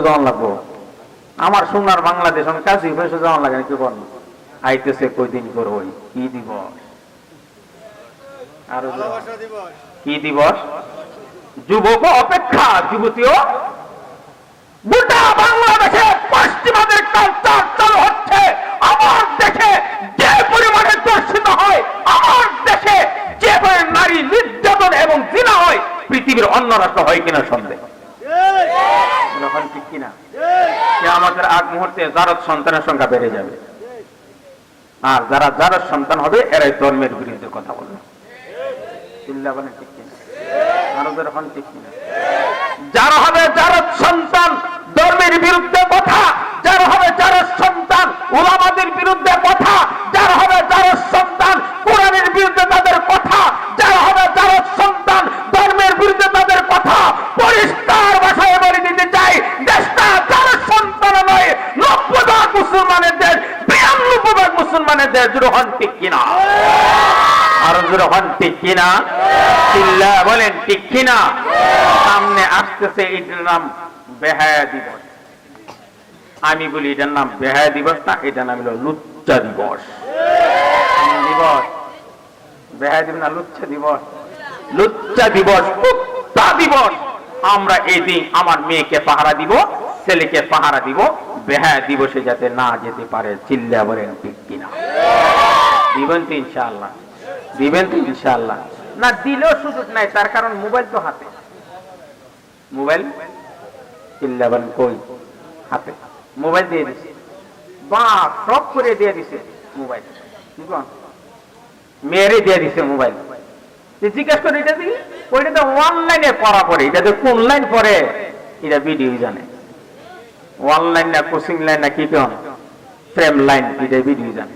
যাওয়ান লাগবো আমার সোনার বাংলাদেশ কাজী পয়সা যাওয়ান লাগে কি বল আইতেছে কয়দিন পর ওই কি দিবস আর কি দিবস যুবক অপেক্ষা যুবতীও গোটা বাংলাদেশে পশ্চিমাদের কালচার চালু হচ্ছে আমার দেশে যে পরিমাণে দর্শিত হয় আমার দেশে যে পরিমাণে নারী নির্যাতন এবং জিনা হয় পৃথিবীর অন্য রাষ্ট্র হয় কিনা সন্দেহ ঠিক কিনা আমাদের আগ মুহূর্তে জারদ সন্তানের সংখ্যা বেড়ে যাবে আর যারা জারদ সন্তান হবে এরাই ধর্মের বিরুদ্ধে কথা বলবে ঠিক কিনা আরো যখন ঠিক কিনা যারা হবে জারদ সন্তান ধর্মের বিরুদ্ধে কথা যারা হবে জারদ সন্তান উলামাদের বিরুদ্ধে কথা যারা হবে জারদ সন্তান কোরআনের বিরুদ্ধে তাদের কথা যারা হবে জারদ সন্তান ধর্মের বিরুদ্ধে তাদের কথা পরিষ্কার ভাষায় বলে দিতে চাই দেশটা জারদ সন্তান নয় 90% মুসলমানের দেশ 92% মুসলমানের দেশ যখন ঠিক কিনা আর যখন ঠিক কিনা চিল্লা বলেন ঠিক কিনা সামনে আসতেছে এটার নাম বেহায়া দিবস আমি বলি এটার নাম বেহায়া দিবস না এটার নাম হলো লুচ্চা দিবস দিবস বেহায়া দিবস না লুচ্চা দিবস লুচ্চা দিবস কুত্তা দিবস আমরা এই দিন আমার মেয়েকে পাহারা দিব ছেলেকে পাহারা দিব বেহায়া দিবসে যাতে না যেতে পারে চিল্লা বলেন ঠিক কিনা দিবেন তো ইনশাআল্লাহ দিবেন তো ইনশাআল্লাহ না দিলেও সুযোগ নাই তার কারণ মোবাইল তো হাতে মোবাইল চিল্লা বলেন কই হাতে মোবাইল দিয়ে দিছে বা সব করে দিয়ে দিছে মোবাইল মেয়েরে দিয়ে দিছে মোবাইল জিজ্ঞাসা করে এটা দিই ওইটা তো অনলাইনে পড়া পড়ে এটা তো কোন লাইন পড়ে এটা ভিডিও জানে অনলাইন না কোচিং লাইন না কি কেন ফ্রেম লাইন এটা ভিডিও জানে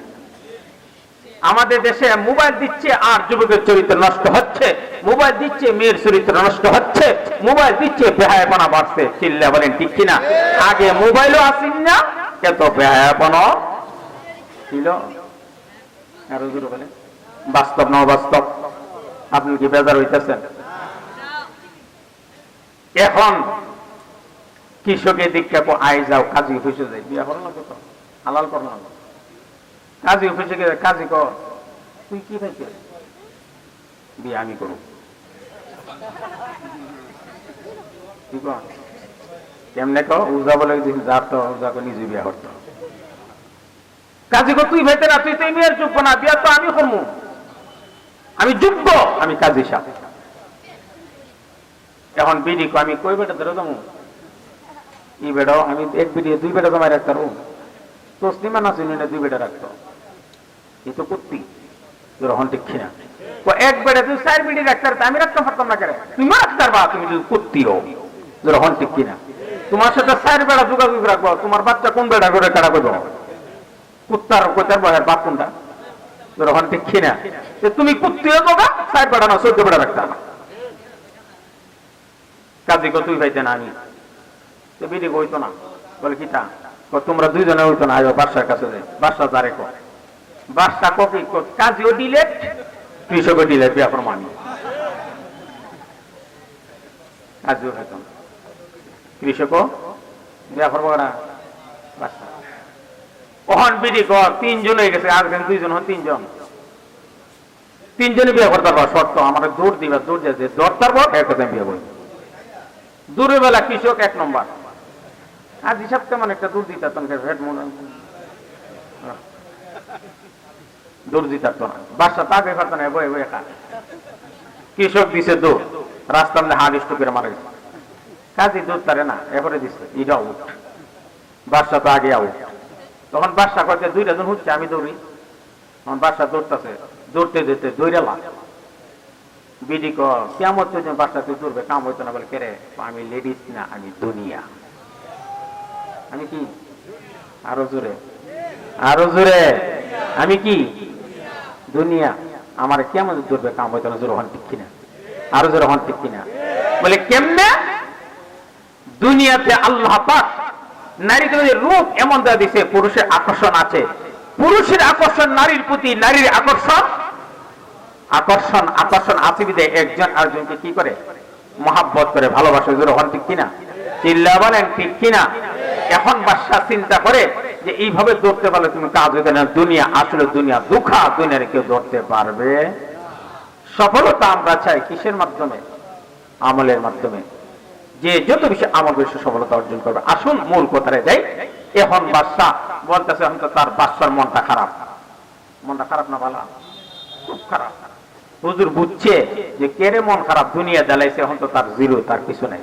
আমাদের দেশে মোবাইল দিচ্ছে আর যুবকের চরিত্র নষ্ট হচ্ছে মোবাইল দিচ্ছে মেয়ের চরিত্র নষ্ট হচ্ছে মোবাইল দিচ্ছে বেহায়াপনা বাড়ছে চিল্লা বলেন ঠিক কিনা আগে মোবাইলও আসেন না এত বেহায়াপনা ছিল আরো জোরে বলেন বাস্তব না অবাস্তব আপনি কি বেজার হইতেছেন এখন কৃষকের দীক্ষা আই যাও কাজী অফিসে যাই বিয়া করো না কত হালাল করো না কাজী অফিসে গেলে কাজী কর তুই কি ভাই বিয়ে আমি করু কেমনে কো উজা বলে যার তো উজাকে নিজে বিয়া করতো কাজী কো তুই ভাইতে না তুই তো মেয়ের যোগ্য না বিয়া তো আমি করবো আমি যোগ্য আমি কাজী সাহেব এখন বিডি কো আমি কই বেটা ধরে দেবো ই বেড়াও আমি এক বিডি দুই বেটা তোমায় রাখতে পারবো তসলিমা না শুনি না দুই বেটা রাখতো এই তো কুত্তি গ্রহণ ঠিক কিনা এক বেড়ে তুই 4 বিডি রাখতে আমি রাখতে পারতাম না কেন তুমি রাখতে পারবা তুমি যদি কুত্তি হও গ্রহণ ঠিক কিনা তোমার সাথে 4 বেড়া যোগাযোগ রাখবো তোমার বাচ্চা কোন বেড়া করে কাটা করবো কুত্তার কোথার বয়ার বাপ কোনটা গ্রহণ ঠিক কিনা তুমি কুত্তি হতো না 4 বেড়া না 14 বেড়া রাখতে না কাজী কো তুই ভাইতে না আমি তো বিডি হইতো না বলে কি তা তোমরা দুইজনে হইতো না আয়ো বাদশার কাছে যাই বাদশা যারে কো বাদশা কপি কাজীও ডিলেট কৃষকও ডিলেট বিয়া প্রমাণ কাজীও হইতো না কৃষকও বিয়া করবো না বাদশা ওহন বিডি কর 3 জন হয়ে গেছে আজকে 2 জন হন 3 জন 3 জনে বিয়া করতে পারবো শর্ত আমার দৌড় দিবা দৌড় যাচ্ছে দৌড় তারপর একসাথে বিয়া করবো দূরের বেলা কৃষক 1 নম্বর আজ হিসাব কেমন একটা দূর দিত ভেট মনে দূর দিত না বাসা তাকে পারত না বয়ে বয়ে খা কৃষক দিছে দৌড় রাস্তার মধ্যে হাড় স্টুকের মারা গেছে কাজী দৌড় তারে না এরপরে দিচ্ছে এটা আউট বাসা তো আগে আউট তখন বাসা করতে 2টা জন হচ্ছে আমি দৌড়ি তখন বাসা দৌড়তেছে দৌড়তে যেতে দৌড়ালা বিডি কেমন বাসা তুই দৌড়বে কাম হইতো না বলে কেরে আমি লেডিস না আমি দুনিয়া আমি কি আরো জোরে আমি কি দুনিয়া আমার কেমন ধরবে কাম হইতো না জোর হন ঠিক কিনা আরো জোর হন ঠিক কিনা বলে কেমনে দুনিয়াতে আল্লাহ পাক নারীকে রূপ এমন দেওয়া দিছে পুরুষের আকর্ষণ আছে পুরুষের আকর্ষণ নারীর প্রতি নারীর আকর্ষণ আকর্ষণ আকর্ষণ আছে বিদে একজন আরেকজনকে কি করে মহাব্বত করে ভালোবাসে জোর হন ঠিক কিনা চিল্লা বলেন ঠিক কিনা? এখন বাদশা চিন্তা করে যে এইভাবে ধরতে পারলে তুমি কাজ হইতে না, দুনিয়া আসলে দুনিয়া দুঃখা, দুনিয়ার কেউ ধরতে পারবে। সফলতা আমরা চাই কিসের মাধ্যমে? আমলের মাধ্যমে। যে যত বেশি আমল বেশি সফলতা অর্জন করবে। আসুন মূল কথায় যাই। এখন বাদশা বলতেছে, এখন তো তার বাদশার মনটা খারাপ। মনটা খারাপ না ভালো? খুব খারাপ। হুজুর বুঝছে যে কেরে মন খারাপ, দুনিয়া জ্বালাইছে, এখন তো তার জিরো, তার কিছু নাই।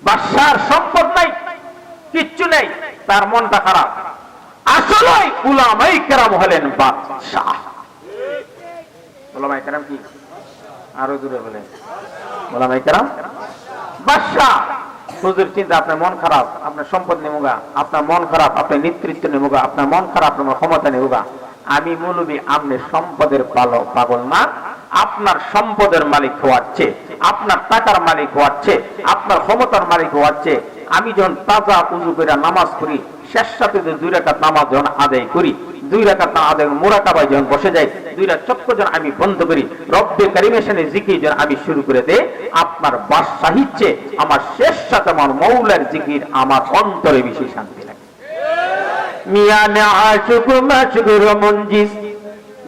বাদশার সম্পদ নাই, কিচ্ছু নেই, তার মনটা খারাপ। আসলে উলামায়ে কেরাম হলেন বাদশাহ। উলামায়ে কেরাম কি? আরো দূরে বলেন। উলামায়ে কেরাম বাদশাহ। হুজুর চিন্তা, আপনার মন খারাপ, আপনার সম্পদ নেমুগা, আপনার মন খারাপ, আপনার নেতৃত্ব নেমুগা, আপনার মন খারাপ, আপনার ক্ষমতা নেমুগা। আমি মৌলবী, আপনি সম্পদের পাগল না, আপনার সম্পদের মালিক হওয়াচ্ছে, আপনার টাকার মালিক হওয়াচ্ছে, আপনার ক্ষমতার মালিক হওয়াচ্ছে। আমি যখন তাজা উযু করে নামাজ পড়ি, শেষ রাতে 2 রাকাত নামাজ যখন আদায় করি, 2 রাকাত আদায় মুরাকাবায় যখন বসে যাই, 2 রাত চক্কর যখন আমি বন্ধ করি, রব্বে কারিমের সামনে জিকির যখন আমি শুরু করে দেই, আপনার বাদশাহিচ্ছে আমার শেষ সাথে আমার মৌলার জিকির আমার অন্তরে বেশি শান্তি লাগে। মিয়ানে আশুক মাশগুর মুনজিস,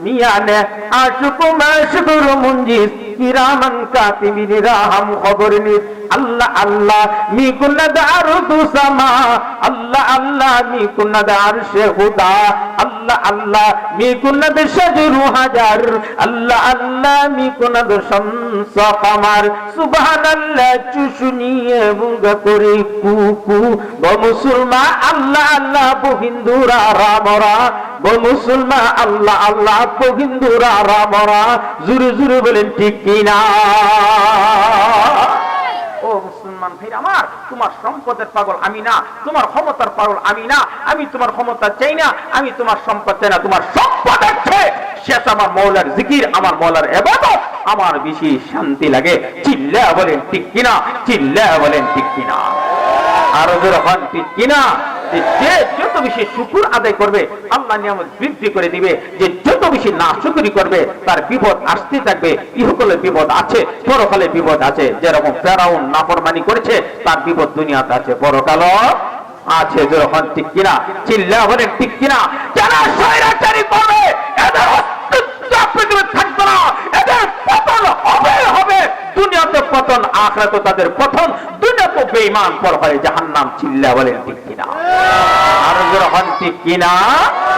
মিয়ানে আশুক মাশগুর মুনজিস, কিরামান কাতিবিন রাহাম খবরনিস। আল্লাহ আল্লাহ মি কুন্নাদ আরদু সামা, আল্লাহ আল্লাহ মি কুন্নাদ আরশে খুদা, আল্লাহ আল্লাহ মি কুন্নাদ শাজরু হাজার, আল্লাহ আল্লাহ মি কুন্নাদ শামস কামার। সুবহানাল্লাহ চুশুনিয়ে বুগা করে কুকু। ব মুসলমান আল্লাহ আল্লাহ ব হিন্দুরা রামরা, ব মুসলমান আল্লাহ আল্লাহ ব হিন্দুরা রামরা। জুরে জুরে বলেন ঠিক কিনা? ও মুসলমান ভাই আমার, তোমার সম্পদের পাগল আমি না, তোমার ক্ষমতার পাগল আমি না, আমি তোমার ক্ষমতা চাই না, আমি তোমার সম্পদ চাই না, তোমার সম্পদ আছে শেষ আমার মৌলার জিকির, আমার মৌলার ইবাদত আমার বেশি শান্তি লাগে। চিল্লা বলেন ঠিক কিনা? চিল্লা বলেন ঠিক কিনা? আরো যখন ঠিক কিনা? যে যত বেশি শুকর আদায় করবে আল্লাহ নিয়ামত বৃদ্ধি করে দিবে, যে যত বেশি নাশুকরি করবে তার বিপদ আসতে থাকবে। ইহকালে বিপদ আছে, পরকালে বিপদ আছে। যেরকম ফেরাউন নাফরমানি করেছে, তার বিপদ দুনিয়াতে আছে, পরকালও আছে। যখন ঠিক কিনা? চিল্লা বলেন ঠিক কিনা? যারা স্বৈরাচারী করবে এদের অস্তিত্ব পৃথিবীতে থাকবে না, এদের পতন হবে হবে। দুনিয়াতে পতন, আখিরাতে তাদের পতন। দুনিয়াতে বেঈমান, পরকালে জাহান্নাম। চিল্লা বলেন ঠিক কিনা? আর যখন ঠিক কিনা?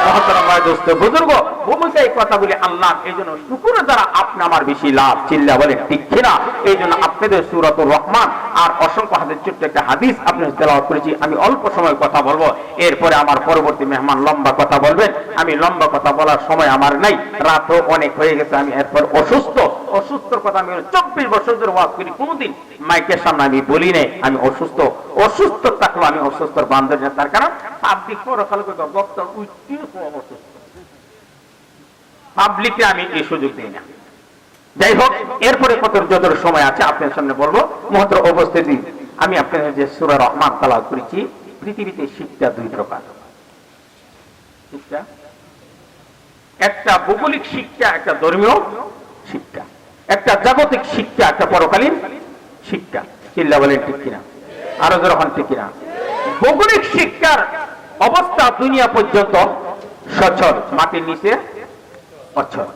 মহতরম ভাই দোস্ত বুজুর্গ, ভূমিকায় কথা বলি আল্লাহ, এই জন্য শুকর দ্বারা আপনি আমার বেশি লাভ। চিল্লা বলেন ঠিক কিনা? এই জন্য আপনাদের সূরাতুর রহমান আর অসংখ্য হাদিস, ছোট্ট একটা হাদিস আপনাদের তেলাওয়াত করেছি। আমি অল্প সময় কথা বলবো, এরপরে আমার পরবর্তী মেহমান লম্বা কথা বলবেন। আমি লম্বা কথা বলার সময় আমার নাই, রাতও অনেক হয়ে গেছে। আমি এরপর অসুস্থ, অসুস্থর কথা আমি 24 বছর ধরে ওয়াজ করি, কোনোদিন মাইকের সামনে আমি বলি নাই আমি অসুস্থ। অসুস্থ থাকলো আমি অসুস্থর বান্ধব না, তার কারণ পাবলিক বক্তা অসুস্থ, পাবলিকে আমি এই সুযোগ দিই না। যাই হোক, এরপরে যত সময় আছে আপনার সামনে বলবো। মহতর উপস্থিতি, আমি আপনাদের যে সূরা রহমান তেলাওয়াত করেছি, পৃথিবীতে শিক্ষা 2 প্রকার। শিক্ষা একটা ভৌগোলিক শিক্ষা, একটা ধর্মীয় শিক্ষা, একটা জাগতিক শিক্ষা, একটা পরকালীন শিক্ষা। চিল্লা বলেন ঠিক কিনা? আরো যখন ঠিক কিনা? ভৌগোলিক শিক্ষার অবস্থা দুনিয়া পর্যন্ত সচল, মাটির নিচে অচল।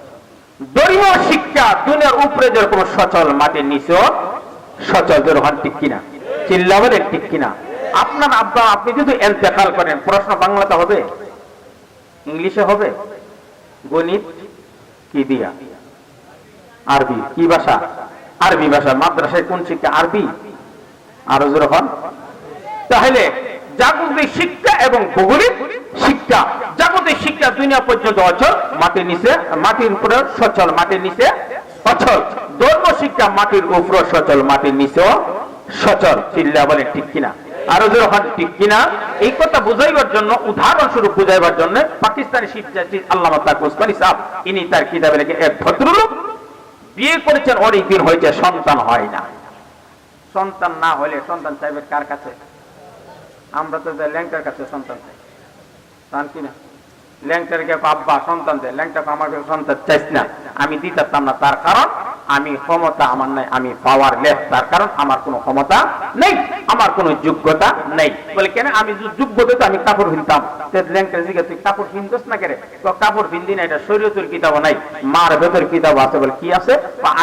ধর্মীয় শিক্ষা দুনিয়ার উপরে যেরকম সচল, মাটির নিচেও সচল। যখন ঠিক কিনা? চিল্লা বলেন ঠিক কিনা? আপনার আব্বা, আপনি যদি ইন্তেকাল করেন, প্রশ্ন বাংলাতে হবে, ইংলিশে হবে, গণিত কি দিয়া? আরবি। কি ভাষা? আরবি ভাষা। মাদ্রাসায় কোন শিক্ষা? আরবি। আরো যখন তাহলে জাগতিক শিক্ষা এবং ভৌগোলিক শিক্ষা। জাগতিক শিক্ষা দুনিয়া পর্যন্ত অচল, মাটির নিচে, মাটির উপরে সচল, মাটির নিচে অচল। ধর্ম শিক্ষা মাটির উপরে সচল, মাটির নিচেও সচল। চিল্লা বলে ঠিক কিনা? আরো যখন ঠিক কিনা? এই কথা বুঝাইবার জন্য, উদাহরণস্বরূপ বুঝাইবার জন্য পাকিস্তানি শিক্ষার্থী আল্লামা তাকি উসমানী সাহেব, ইনি তার কিতাবে লেখে, এক ভদ্রলোক বিয়ে করেছেন, অনেকদিন হয়েছে, সন্তান হয় না। সন্তান না হলে সন্তান চাইবে কার কাছে? আমরা তো ল্যাংটার কাছে সন্তান চাই, তান কিনা? ল্যাংটার কে আব্বা সন্তান দেয়, ল্যাংটাকে আমার সন্তান চাইছ না, আমি দিতাম না। তার কারণ আমি ক্ষমতা আমার নাই, আমি পাওয়ারলেস, তার কারণ আমার কোনো ক্ষমতা নেই, আমার কোনো যোগ্যতা নেই। বলে কেন? আমি যোগ্যতা তো আমি কাপড় কিনতাম। ল্যাংটা জিজ্ঞেস তুই কাপড় কিনতস না কেন? কাপড় কিনদি না, এটা শরীয়তের কিতাব নাই, মার ভেতর কিতাব আছে। বলে কি আছে?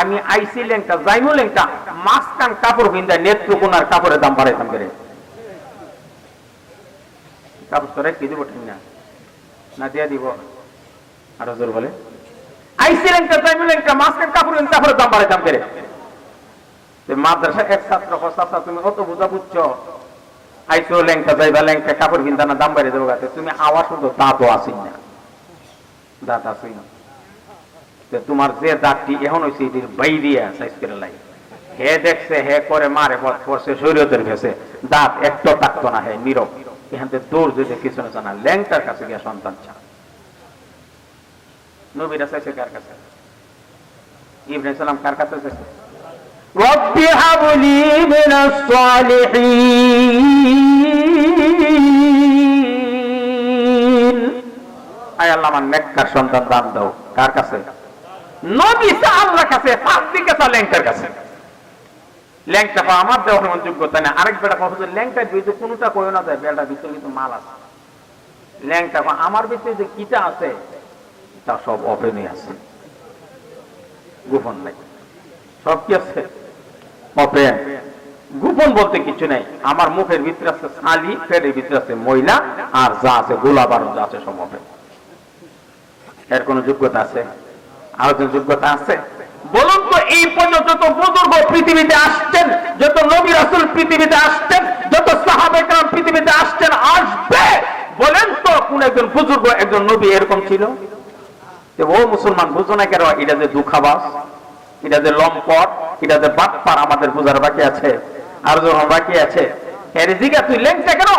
আমি আইসি ল্যাংটা, যাইমু ল্যাংটা, মাঝখান কাপড় কিনতে নেত্রকোনার কাপড়ের দাম বাড়াইতাম করে। কাপড় তো রেখে দিব ঠিক না, না দিয়ে দিব? আরো জোর বলে আইসি ল্যাংটা, যাইমু ল্যাংটা, মাঝখান কাপড় কিনতে কাপড়ের দাম বাড়াইতাম করে। মাদ্রাসা এক ছাত্র কথা, তুমি অত বোঝা বুঝছো, আইসো ল্যাংটা যাইবা ল্যাংটা কাপড় কিনতে না দাম বাড়িয়ে দেবো গাছে, তুমি আওয়াজ শুনতো দাঁতও আসেন না, দাঁত আসেন না। তোমার যে দাঁতটি এখন হয়েছে এটির বাইরিয়া সাইজ করে লাই, হে দেখছে, হে করে মারে পড়ছে শরীয়তের ভেসে, দাঁত একটু থাকতো না, হে নীরব, এখান থেকে দৌড় যদি কিছু না জানা, ল্যাংটার কাছে গিয়ে সন্তান চা। নবীরা চাইছে কার কাছে? ইব্রাহিম সালাম কার কাছে চাইছে? রব্বি হাবলি মিনাস সালিহিন, আয় আল্লাহ আমার নেককার সন্তান দান দাও। কার কাছে? নবী আল্লাহর কাছে, সাদিক আছে ল্যাংটার কাছে। ল্যাংটা পা আমার দেওয়ার মন যোগ্যতা না। আরেক বেটা কথা, ল্যাংটার বিরুদ্ধে কোনটা কইও না যায়, বেটা ভিতরে কিন্তু মাল আছে। ল্যাংটা পা আমার ভিতরে যে কিটা আছে তা সব ওপেনই আছে, গোপন নাই, সব কি আছে? ওপেন। গোপন বলতে কিছু নাই। আমার মুখের ভিতরে আছে ছালি, পেটের ভিতরে আছে ময়লা, আর যা আছে গোলা বারুদ যা আছে সব ওপেন। এর কোন যোগ্যতা আছে? আলোচনা যোগ্যতা আছে? বলুন তো, এই পর্যন্ত যত বুজুর্গ পৃথিবীতে আসছেন, যত নবী রাসূল পৃথিবীতে আসছেন, যত সাহাবা কেরাম পৃথিবীতে আসছেন, আসবে, বলেন তো কোন একজন বুজুর্গ, একজন নবী এরকম ছিল? ও মুসলমান, বুঝো না কেন? এটা যে দুঃখাবাস, এটা যে লম্পট, এটা যে বাটপার, আমাদের বোঝার বাকি আছে, আর যখন বাকি আছে। এর জিগা তুই ল্যাংটা কেন?